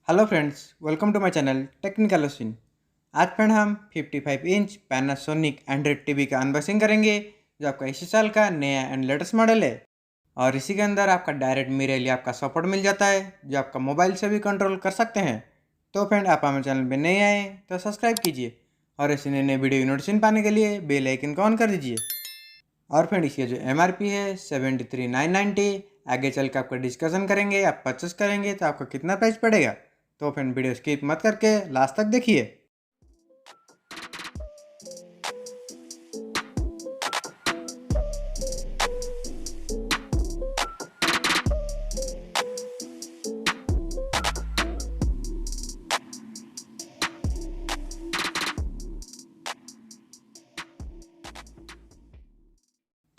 Hello friends, welcome to my channel technical ओसिन। आज friend हम 55 इंच पैनासोनिक एंड्रॉइड टीवी का अनबॉक्सिंग करेंगे जो आपका इसी साल का नया एंड लेटेस्ट मॉडल है। और इसी के अंदर आपका डायरेक्ट मिरर या आपका सपोर्ट मिल जाता है जो आपका मोबाइल से भी कंट्रोल कर सकते हैं। तो फ्रेंड, आप हमारे चैनल पे नए आए तो सब्सक्राइब कीजिए और ऐसे नए नए वीडियो की नोटिफिकेशन पाने के लिए बेल आइकन को ऑन कर दीजिए। और फ्रेंड, इसकी जो MRP है 73,990। आगे चल के आपका डिस्कशन करेंगे, आप परचेस करेंगे तो आपको कितना प्राइस पड़ेगा। तो फ्रेंड, वीडियो स्किप मत करके लास्ट तक देखिए।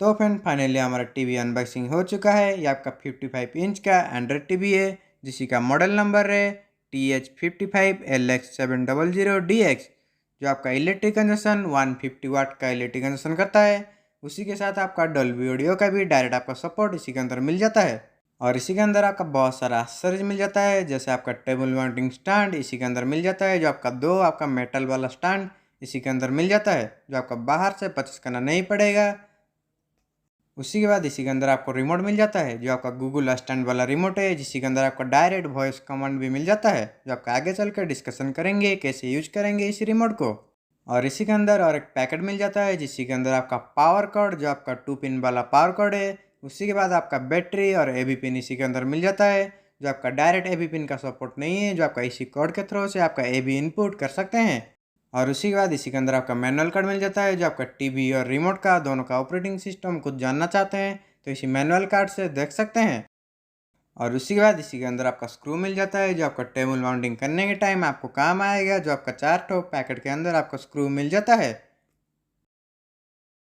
तो फ्रेंड, फाइनली हमारा टीवी अनबॉक्सिंग हो चुका है। ये आपका 55 इंच का एंड्रॉयड टीवी है जिसी का मॉडल नंबर है TH55LX700DX, जो आपका इलेक्ट्रिक कंजप्शन 150 वाट का इलेक्ट्रिक कंजप्शन करता है। उसी के साथ आपका डॉल्बी ऑडियो का भी डायरेक्ट आपका सपोर्ट इसी के अंदर मिल जाता है। और इसी के अंदर आपका बहुत सारा एक्सेसरीज मिल जाता है, जैसे आपका टेबल माउंटिंग स्टैंड इसी के अंदर मिल जाता है, जो आपका दो आपका मेटल वाला स्टैंड इसी के अंदर मिल जाता है, जो आपका बाहर से परचेस करना नहीं पड़ेगा। उसी के बाद इसी के अंदर आपको रिमोट मिल जाता है, जो आपका गूगल असिस्टेंट वाला रिमोट है, जिसके अंदर आपको डायरेक्ट वॉइस कमांड भी मिल जाता है, जो आपका आगे चलकर डिस्कशन करेंगे कैसे यूज करेंगे इसी रिमोट को। और इसी के अंदर और एक पैकेट मिल जाता है, जिसके अंदर आपका पावर कॉर्ड, जो आपका 2 पिन वाला पावर कॉर्ड है। उसी के बाद आपका बैटरी और एबी पिन इसी के अंदर मिल जाता है, जो आपका डायरेक्ट एबी पिन का सपोर्ट नहीं है, जो आपका इसी कॉर्ड के थ्रू से आपका एबी इनपुट कर सकते हैं। और उसी के बाद इसी के अंदर आपका मैनुअल कार्ड मिल जाता है, जो आपका टीवी और रिमोट का दोनों का ऑपरेटिंग सिस्टम कुछ जानना चाहते हैं तो इसी मैनुअल कार्ड से देख सकते हैं। और उसी के बाद इसी के अंदर आपका स्क्रू मिल जाता है, जो आपका टेबल माउंटिंग करने के टाइम आपको काम आएगा, जो आपका 4 पैकेट के अंदर आपको स्क्रू मिल जाता है।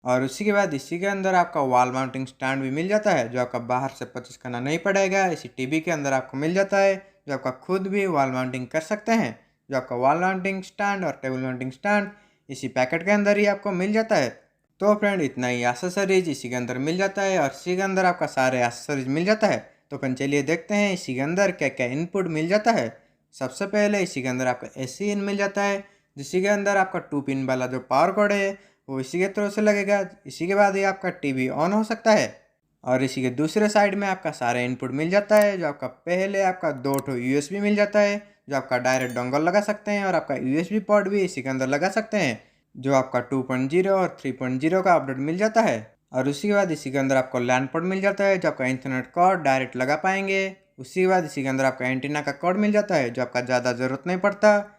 और उसी के बाद इसी के अंदर आपका वॉल माउंटिंग स्टैंड भी मिल जाता है, जो आपका बाहर से परचेस करना नहीं पड़ेगा, इसी टीवी के अंदर आपको मिल जाता है, जो आपका खुद भी वॉल माउंटिंग कर सकते हैं। जो आपका वॉल माउंटिंग स्टैंड और टेबल माउंटिंग स्टैंड इसी पैकेट के अंदर ही आपको मिल जाता है। तो फ्रेंड, इतना ही एक्सेसरीज इसी के अंदर मिल जाता है और इसी के अंदर आपका सारे एक्सेसरीज मिल जाता है। तो फ्रेंड, चलिए देखते हैं इसी के अंदर क्या क्या इनपुट मिल जाता है। सबसे पहले इसी के अंदर आपका AC इन मिल जाता है, जिसी के अंदर आपका 2 पिन वाला जो पावर कॉर्ड है वो इसी के थ्रू से लगेगा। इसी के बाद ही आपका टीवी ऑन हो सकता है। और इसी के दूसरे साइड में आपका सारा इनपुट मिल जाता है, जो आपका पहले आपका 2 USB मिल जाता है, जो आपका डायरेक्ट डोंगल लगा सकते हैं, और आपका USB पोर्ट भी इसी के अंदर लगा सकते हैं, जो आपका 2.0 और 3.0 का अपडेट मिल जाता है। और उसी के बाद इसी के अंदर आपको लैन पोर्ट मिल जाता है, जो आपका इंटरनेट कॉर्ड डायरेक्ट लगा पाएंगे। उसी के बाद इसी के अंदर आपका एंटीना का कॉर्ड मिल जाता है, जो आपका ज़्यादा ज़रूरत नहीं पड़ता।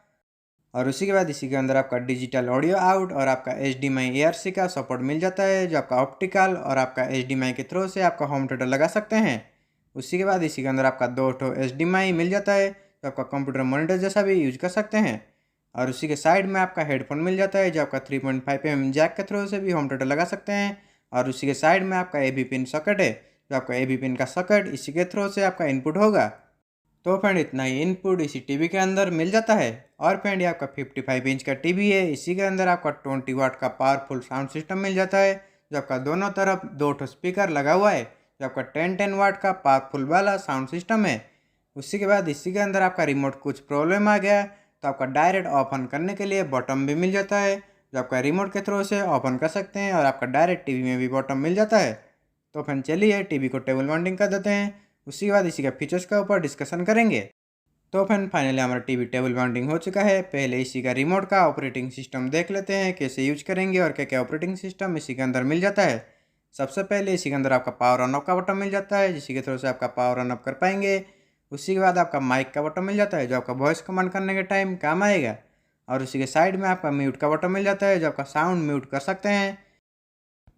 और उसी के बाद इसी के अंदर आपका डिजिटल ऑडियो आउट और आपका HDMI ARC का सपोर्ट मिल जाता है, जो आपका ऑप्टिकल और आपका HDMI के थ्रू से आपका होम थिएटर लगा सकते हैं। उसी के बाद इसी के अंदर आपका 2 HDMI मिल जाता है, जो आपका कंप्यूटर मॉनिटर जैसा भी यूज कर सकते हैं। और उसी के साइड में आपका हेडफोन मिल जाता है, जो आपका 3.5 mm जैक के थ्रू से भी होम थिएटर लगा सकते हैं। और उसी के साइड में आपका AB पिन सॉकेट है, जो आपका AB पिन का सॉकेट इसी के थ्रू से आपका इनपुट होगा। तो फ्रेंड, इतना ही इनपुट इसी टीवी के अंदर मिल जाता है। और फ्रेंड, ये आपका 55 इंच का टीवी है, इसी के अंदर आपका 20 वाट का पावरफुल साउंड सिस्टम मिल जाता है, जो आपका दोनों तरफ 2 स्पीकर लगा हुआ है, जो आपका 10 वाट का पावरफुल वाला साउंड सिस्टम है। उसी के बाद इसी के अंदर आपका रिमोट कुछ प्रॉब्लम आ गया तो आपका डायरेक्ट ऑफ ऑन करने के लिए बटन भी मिल जाता है, जो आपका रिमोट के थ्रू से ऑफ ऑन कर सकते हैं, और आपका डायरेक्ट टीवी में भी बटन मिल जाता है। तो फ्रेंड, चलिए टीवी को टेबल माउंटिंग कर देते हैं, उसी के बाद इसी का फीचर्स के ऊपर डिस्कशन करेंगे। तो फ्रेंड, फाइनली हमारा टीवी टेबल माउंटिंग हो चुका है। पहले इसी का रिमोट का ऑपरेटिंग सिस्टम देख लेते हैं कैसे यूज करेंगे और क्या क्या ऑपरेटिंग सिस्टम इसी के अंदर मिल जाता है। सबसे पहले इसी के अंदर आपका पावर ऑन ऑफ का बटन मिल जाता है, जिसके थ्रू से आपका पावर ऑन ऑफ कर पाएंगे। उसी के बाद आपका माइक का बटन मिल जाता है, जो आपका वॉइस कमांड करने के टाइम काम आएगा। और उसी के साइड में आपका म्यूट का बटन मिल जाता है, जो आपका साउंड म्यूट कर सकते हैं।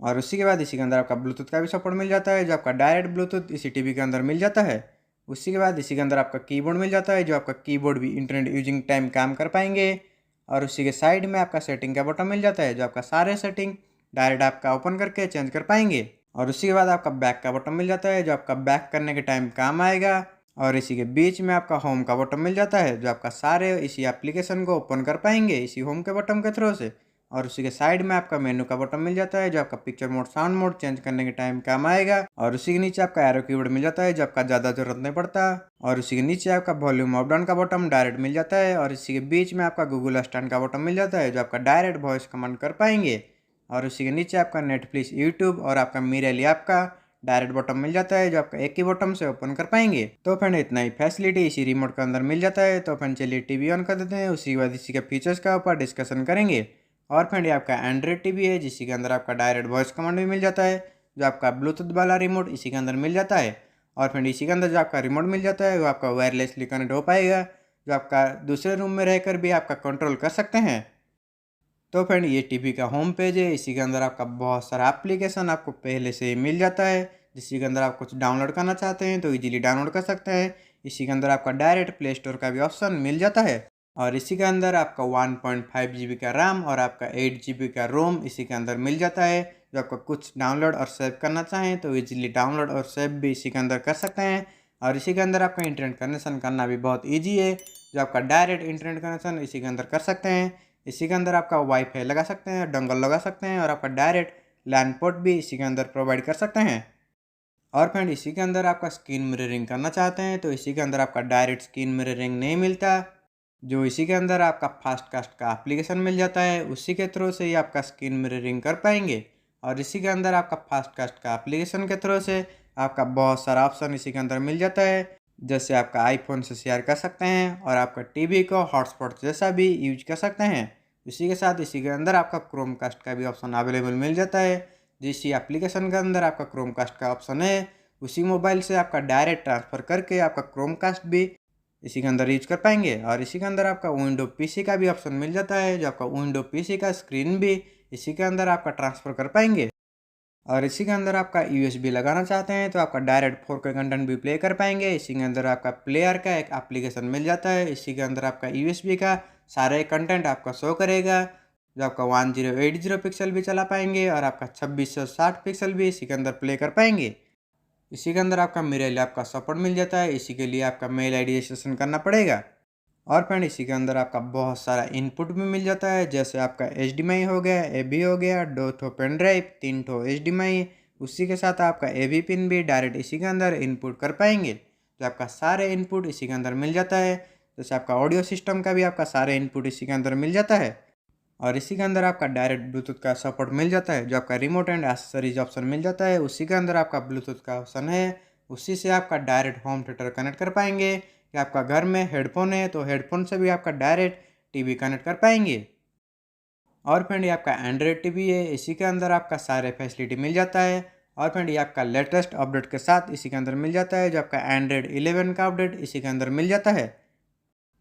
और उसी के बाद इसी के अंदर आपका ब्लूटूथ का भी सपोर्ट मिल जाता है, जो आपका डायरेक्ट ब्लूटूथ इसी टीवी के अंदर मिल जाता है। उसी के बाद इसी के अंदर आपका कीबोर्ड मिल जाता है, जो आपका कीबोर्ड भी इंटरनेट यूजिंग टाइम काम कर पाएंगे। और उसी के साइड में आपका सेटिंग का बटन मिल जाता है, जो आपका सारे सेटिंग डायरेक्ट आपका ओपन करके चेंज कर पाएंगे। और उसी के बाद आपका बैक का बटन मिल जाता है, जो आपका बैक करने के टाइम काम आएगा। और इसी के बीच में आपका होम का बटन मिल जाता है, जो आपका सारे इसी एप्लीकेशन को ओपन कर पाएंगे इसी होम के बटन के थ्रू से। और उसी के साइड में आपका मेनू का बटन मिल जाता है जो आपका picture mode sound mode change करने के टाइम काम आएगा। और उसी के नीचे आपका एरो कीबोर्ड मिल जाता है जो आपका ज़्यादा जरूरत नहीं पड़ता। और उसी के नीचे आपका वॉल्यूम अप डाउन का बटन डायरेक्ट मिल जाता है। और इसी के बीच में आपका गूगल असिस्टेंट का बटन मिल जाता है जो आपका डायरेक्ट वॉइस कमांड कर पाएंगे। और उसी के नीचे आपका नेटफ्लिक्स, यूट्यूब और आपका मिरर ऐप का डायरेक्ट बटन मिल जाता है जो आपका एक ही बटन से ओपन कर पाएंगे। तो फ्रेंड इतना ही फैसिलिटी इसी रिमोट के अंदर मिल जाता है। तो फ्रेंड चलिए टीवी ऑन कर देते हैं, उसी के बाद इसी के फीचर्स का ऊपर डिस्कशन करेंगे। और फ्रेंड ये आपका एंड्रॉइड टीवी है जिसके अंदर आपका डायरेक्ट वॉइस कमांड भी मिल जाता है जो आपका ब्लूटूथ वाला रिमोट इसी के अंदर मिल जाता है। और फ्रेंड इसी के अंदर जो आपका रिमोट मिल जाता है वो आपका वायरलेसली कनेक्ट हो पाएगा जो आपका दूसरे रूम में रहकर भी आपका कंट्रोल कर सकते हैं। तो फ्रेंड ये टीवी का होम पेज है, इसी के अंदर आपका बहुत सारा एप्लीकेशन आपको पहले से ही मिल जाता है। जिसके अंदर आप कुछ डाउनलोड करना चाहते हैं तो इजीली डाउनलोड कर सकते हैं। इसी के अंदर आपका डायरेक्ट प्ले स्टोर का भी ऑप्शन मिल जाता है। और इसी के अंदर आपका 1.5 GB का रैम और आपका 8 GB का रोम इसी के अंदर मिल जाता है। जो आपका कुछ डाउनलोड और सेव करना चाहें तो इजीली डाउनलोड और सेव भी इसी के अंदर कर सकते हैं। और इसी के अंदर आपका इंटरनेट कनेक्शन करना भी बहुत ईजी है जो आपका डायरेक्ट इंटरनेट कनेक्शन इसी के अंदर कर सकते हैं। इसी के अंदर आपका वाईफाई लगा सकते हैं, डोंगल लगा सकते हैं और आपका डायरेक्ट लैन पोर्ट भी इसी के अंदर प्रोवाइड कर सकते हैं। और फ्रेंड इसी के अंदर आपका स्क्रीन मिररिंग करना चाहते हैं तो इसी के अंदर आपका डायरेक्ट स्क्रीन मिररिंग नहीं मिलता। जो इसी के अंदर आपका फास्टकास्ट का एप्लीकेशन मिल जाता है उसी के थ्रू से ही आपका स्क्रीन मिररिंग कर पाएंगे। और इसी के अंदर आपका फास्टकास्ट का एप्लीकेशन के थ्रू से आपका बहुत सारा ऑप्शन इसी के अंदर मिल जाता है। जैसे आपका आईफोन से शेयर कर सकते हैं और आपका टीवी को हॉटस्पॉट जैसा भी यूज कर सकते हैं। इसी के साथ इसी के अंदर आपका क्रोमकास्ट का भी ऑप्शन अवेलेबल मिल जाता है। जिस एप्लीकेशन के अंदर आपका क्रोमकास्ट का ऑप्शन है उसी मोबाइल से आपका डायरेक्ट ट्रांसफ़र करके आपका क्रोमकास्ट भी इसी के अंदर यूज कर पाएंगे। और इसी के अंदर आपका विंडो पीसी का भी ऑप्शन मिल जाता है जो आपका विंडो पीसी का स्क्रीन भी इसी के अंदर आपका ट्रांसफ़र कर पाएंगे। और इसी के अंदर आपका यूएसबी लगाना चाहते हैं तो आपका डायरेक्ट 4K कंटेंट भी प्ले कर पाएंगे। इसी के अंदर आपका प्लेयर का एक एप्लीकेशन मिल जाता है। इसी के अंदर आपका यूएसबी का सारे कंटेंट आपका शो करेगा जो आपका 1080 पिक्सल भी चला पाएंगे और आपका 2660 पिक्सल भी इसी के अंदर प्ले कर पाएंगे। इसी के अंदर आपका मेल ऐप का सपोर्ट मिल जाता है। इसी के लिए आपका मेल आईडी रजिस्ट्रेशन करना पड़ेगा। और फ्रेंड इसी के अंदर आपका बहुत सारा इनपुट भी मिल जाता है जैसे आपका HDMI हो गया, AB हो गया, 2 ठो पेन ड्राइव, 3 ठो HDMI। उसी के साथ आपका AV पिन भी डायरेक्ट इसी के अंदर इनपुट कर पाएंगे। तो आपका सारे इनपुट इसी के अंदर मिल जाता है। जैसे आपका ऑडियो सिस्टम का भी आपका सारे इनपुट इसी के अंदर मिल जाता है। और इसी के अंदर आपका डायरेक्ट ब्लूटूथ का सपोर्ट मिल जाता है जो आपका रिमोट एंड एक्सेसरीज ऑप्शन मिल जाता है। उसी के अंदर आपका ब्लूटूथ का ऑप्शन है, उसी से आपका डायरेक्ट होम थिएटर कनेक्ट कर पाएंगे। कि आपका घर में हेडफोन है तो हेडफोन से भी आपका डायरेक्ट टीवी कनेक्ट कर पाएंगे। और फ्रेंड ये आपका एंड्रॉयड टीवी है, इसी के अंदर आपका सारे फैसिलिटी मिल जाता है। और फ्रेंड ये आपका लेटेस्ट अपडेट के साथ इसी के अंदर मिल जाता है जो आपका एंड्रॉयड 11 का अपडेट इसी के अंदर मिल जाता है।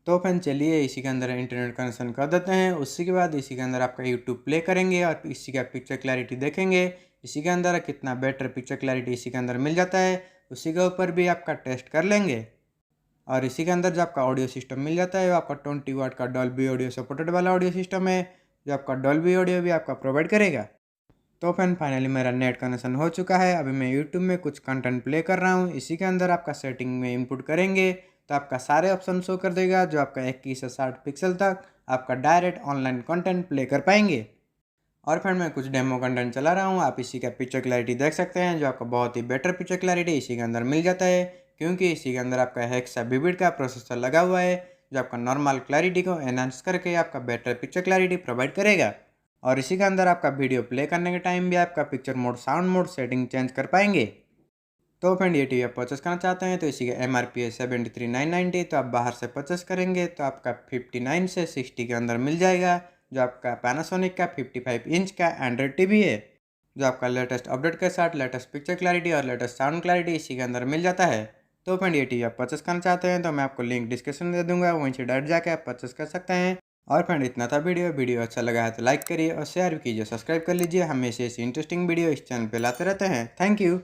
तो फ्रेंड चलिए इसी के अंदर इंटरनेट कनेक्शन कर देते हैं। उसी के बाद इसी के अंदर आपका यूट्यूब प्ले करेंगे और इसी का पिक्चर क्लैरिटी देखेंगे। इसी के अंदर कितना बेटर पिक्चर क्लैरिटी इसी के अंदर मिल जाता है उसी के ऊपर भी आपका टेस्ट कर लेंगे। और इसी के अंदर जो आपका ऑडियो सिस्टम मिल जाता है वो आपका 20 वाट का डॉल्बी ऑडियो सपोर्टेड वाला ऑडियो सिस्टम है जो आपका डॉल्बी ऑडियो भी आपका प्रोवाइड करेगा। तो फ्रेंड फाइनली मेरा नेट कनेक्शन हो चुका है। अभी मैं यूट्यूब में कुछ कंटेंट प्ले कर रहा हूँ। इसी के अंदर आपका सेटिंग में इनपुट करेंगे तो आपका सारे ऑप्शन शो कर देगा जो आपका 21 से 60 पिक्सल तक आपका डायरेक्ट ऑनलाइन कंटेंट प्ले कर पाएंगे। और फ्रेंड मैं कुछ डेमो कंटेंट चला रहा हूँ, आप इसी का पिक्चर क्लैरिटी देख सकते हैं जो आपको बहुत ही बेटर पिक्चर क्लैरिटी इसी के अंदर मिल जाता है क्योंकि इसी के अंदर आपका हेक्साबिट का प्रोसेसर लगा हुआ है जो आपका नॉर्मल क्लैरिटी को एनहांस करके आपका बेटर पिक्चर क्लैरिटी प्रोवाइड करेगा। और इसी के अंदर आपका वीडियो प्ले करने के टाइम भी आपका picture mode sound mode setting change कर पाएंगे। तो फ्रेंड ये टीवी आप परचेस करना चाहते हैं तो इसी का MRP है 73,990। तो आप बाहर से परचेस करेंगे तो आपका 59 से 60 के अंदर मिल जाएगा जो आपका पैनासोनिक का 55 इंच का एंड्रॉयड टीवी है जो आपका लेटेस्ट अपडेट के साथ लेटेस्ट पिक्चर क्लैरिटी और लेटेस्ट साउंड क्लैरिटी इसी के अंदर मिल जाता है। तो फ्रेंड ये टीवी आप परचेस करना चाहते हैं तो मैं आपको लिंक डिस्क्रिप्शन में दे दूंगा, वहीं से डायरेक्ट जाके आप परचेस कर सकते हैं। और फ्रेंड इतना था वीडियो अच्छा लगा है तो लाइक करिए और शेयर भी कीजिए, सब्सक्राइब कर लीजिए। हमेशा ऐसी इंटरेस्टिंग वीडियो इस चैनल पे लाते रहते हैं। Thank you.